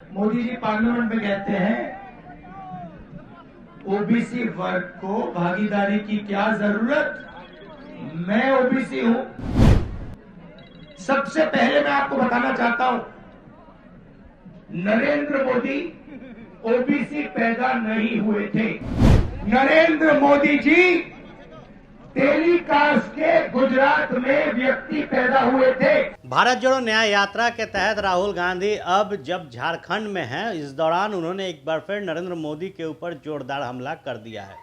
Modi ji parliament में कहते हैं ओबीसी वर्ग को भागीदारी की क्या जरूरत, मैं ओबीसी हूं। सबसे पहले मैं आपको बताना चाहता हूं, नरेंद्र मोदी ओबीसी पैदा नहीं हुए थे। नरेंद्र मोदी जी टेलीकास्ट के गुजरात में व्यक्ति पैदा हुए थे। भारत जोड़ो न्याय यात्रा के तहत राहुल गांधी अब जब झारखंड में हैं, इस दौरान उन्होंने एक बार फिर नरेंद्र मोदी के ऊपर जोरदार हमला कर दिया है।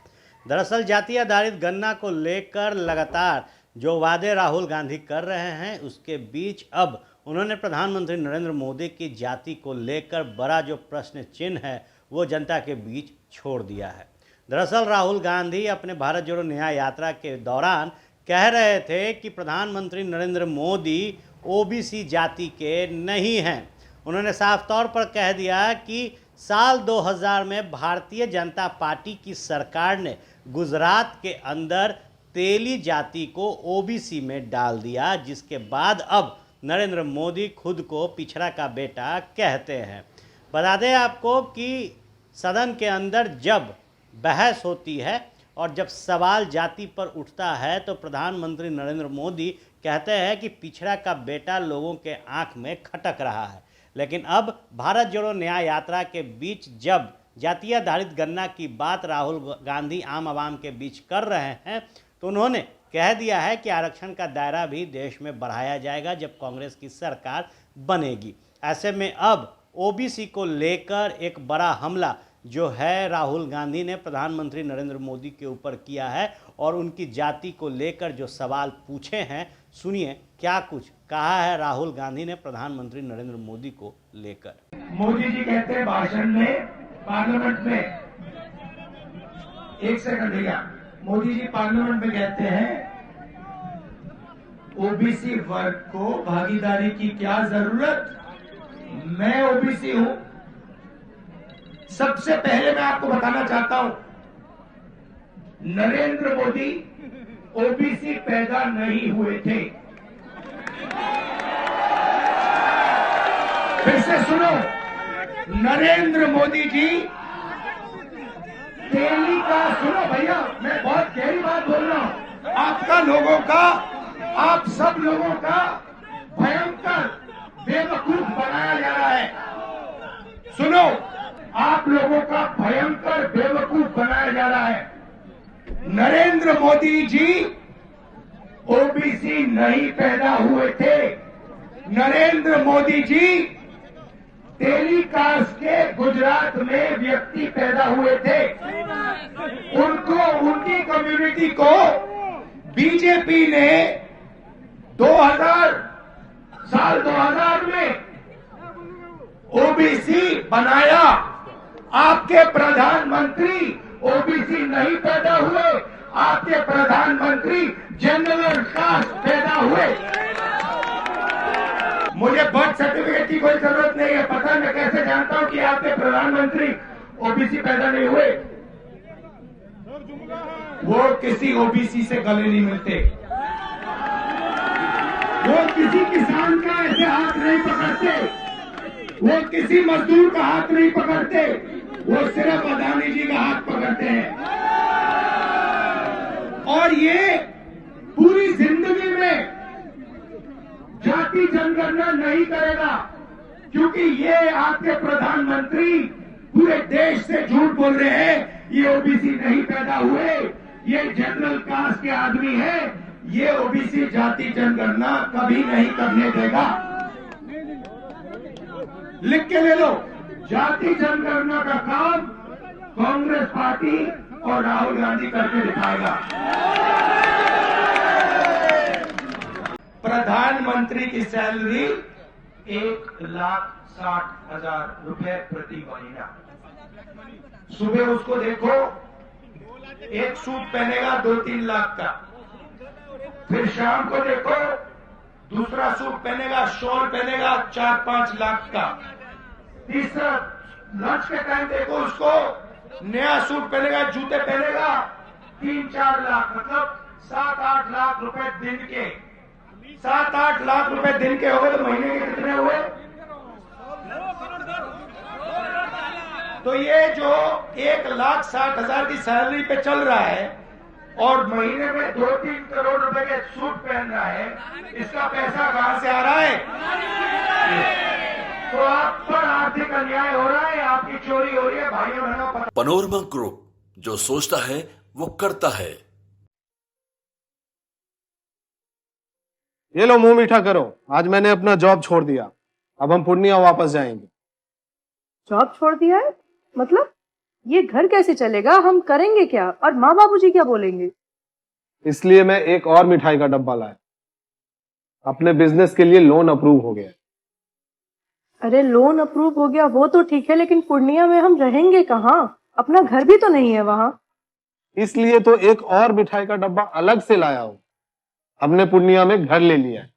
दरअसल जाति आधारित गणना को लेकर लगातार जो वादे राहुल गांधी कर रहे हैं, उसके बीच अब उन्होंने प्रधानमंत्री नरेंद्र मोदी की जाति को लेकर बड़ा जो प्रश्न चिन्ह है वो जनता के बीच छोड़ दिया है। दरअसल राहुल गांधी अपने भारत जोड़ो न्याय यात्रा के दौरान कह रहे थे कि प्रधानमंत्री नरेंद्र मोदी ओबीसी जाति के नहीं हैं। उन्होंने साफ तौर पर कह दिया कि साल 2000 में भारतीय जनता पार्टी की सरकार ने गुजरात के अंदर तेली जाति को ओबीसी में डाल दिया, जिसके बाद अब नरेंद्र मोदी खुद को पिछड़ा का बेटा कहते हैं। बता दें आपको कि सदन के अंदर जब बहस होती है और जब सवाल जाति पर उठता है तो प्रधानमंत्री नरेंद्र मोदी कहते हैं कि पिछड़ा का बेटा लोगों के आंख में खटक रहा है। लेकिन अब भारत जोड़ो न्याय यात्रा के बीच जब जाति आधारित गणना की बात राहुल गांधी आम आवाम के बीच कर रहे हैं, तो उन्होंने कह दिया है कि आरक्षण का दायरा भी देश में बढ़ाया जाएगा जब कांग्रेस की सरकार बनेगी। ऐसे में अब ओबीसी को लेकर एक बड़ा हमला जो है राहुल गांधी ने प्रधानमंत्री नरेंद्र मोदी के ऊपर किया है और उनकी जाति को लेकर जो सवाल पूछे हैं, सुनिए क्या कुछ कहा है राहुल गांधी ने प्रधानमंत्री नरेंद्र मोदी को लेकर। मोदी जी कहते हैं भाषण में पार्लियामेंट में, एक सेकंड भैया, मोदी जी पार्लियामेंट में कहते हैं ओबीसी वर्ग को भागीदारी की क्या जरूरत, मैं ओबीसी हूं। सबसे पहले मैं आपको बताना चाहता हूं, नरेंद्र मोदी ओबीसी पैदा नहीं हुए थे। फिर से सुनो, नरेंद्र मोदी जी तेली का, सुनो भैया, मैं बहुत गहरी बात बोल रहा हूं। आपका लोगों का, आप सब लोगों का भयंकर बेवकूफ बनाया जा रहा है। सुनो, आप लोगों का भयंकर बेवकूफ बनाया जा रहा है। नरेंद्र मोदी जी ओबीसी नहीं पैदा हुए थे। नरेंद्र मोदी जी टेलीकास्ट के गुजरात में व्यक्ति पैदा हुए थे। उनको, उनकी कम्युनिटी को बीजेपी ने साल 2000 में ओबीसी बनाया। आपके प्रधानमंत्री ओबीसी नहीं पैदा हुए, आपके प्रधानमंत्री जनरल कास्ट पैदा हुए। मुझे बर्थ सर्टिफिकेट की कोई जरूरत नहीं है, पता है मैं कैसे जानता हूं कि आपके प्रधानमंत्री ओबीसी पैदा नहीं हुए। वो किसी ओबीसी से गले नहीं मिलते, वो किसी किसान का ऐसे हाथ नहीं पकड़ते, वो किसी मजदूर का हाथ नहीं पकड़ते, वो सिर्फ अदानी जी का हाथ पकड़ते हैं। और ये पूरी जिंदगी में जाति जनगणना नहीं करेगा, क्योंकि ये आपके प्रधानमंत्री पूरे देश से झूठ बोल रहे हैं। ये ओबीसी नहीं पैदा हुए, ये जनरल कास्ट के आदमी है, ये ओबीसी जाति जनगणना कभी नहीं करने देगा। लिख के ले लो, जाति जनगणना का काम कांग्रेस पार्टी और राहुल गांधी करके दिखाएगा। प्रधानमंत्री की सैलरी 1,60,000 रुपए प्रति महीना। सुबह उसको देखो, एक सूट पहनेगा 2-3 लाख का, फिर शाम को देखो दूसरा सूट पहनेगा, शॉल पहनेगा 4-5 लाख का, तीसरा लंच के टाइम देखो उसको नया सूट पहनेगा, जूते पहनेगा 3-4 लाख, मतलब 7-8 लाख रुपए दिन के। 7-8 लाख रुपए दिन के हो गए तो महीने के कितने हुए? तो ये जो 1,60,000 की सैलरी पे चल रहा है और महीने में 2-3 करोड़ रुपए के सूट पहन रहा है, इसका पैसा कहां से आ रहा है? तो आप पर आर्थिक अन्याय हो रहा है, आपकी चोरी हो रही है। भाइयों बहनों, पैनोरमा ग्रुप, जो सोचता है वो करता है। ये लो, मुंह मीठा करो। आज मैंने अपना जॉब छोड़ दिया, अब हम पूर्णिया वापस जाएंगे। जॉब छोड़ दिया है? मतलब ये घर कैसे चलेगा? हम करेंगे क्या? और माँ बाबूजी क्या बोलेंगे? इसलिए मैं एक और मिठाई का डब्बा लाया। अपने बिजनेस के लिए लोन अप्रूव हो गया। अरे लोन अप्रूव हो गया वो तो ठीक है, लेकिन पूर्णिया में हम रहेंगे कहाँ? अपना घर भी तो नहीं है वहाँ। इसलिए तो एक और मिठाई का डब्बा अलग से लाया हूँ। हमने पूर्णिया में घर ले लिया है,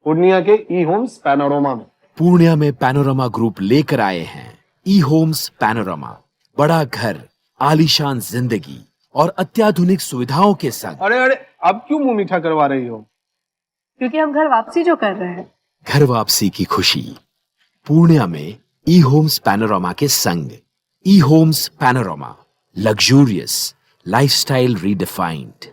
पूर्णिया के ई होम्स पैनोरमा में। पूर्णिया में पैनोरमा ग्रुप लेकर आए हैं ई होम्स पैनोरमा। बड़ा घर, आलीशान जिंदगी और अत्याधुनिक सुविधाओं के संग। अरे अरे, अब क्यों मुंह मीठा करवा रही हो? क्योंकि हम घर वापसी जो कर रहे हैं। घर वापसी की खुशी पूर्णिया में ई होम्स पैनोरमा के संग। ई Homes Panorama, luxurious lifestyle redefined.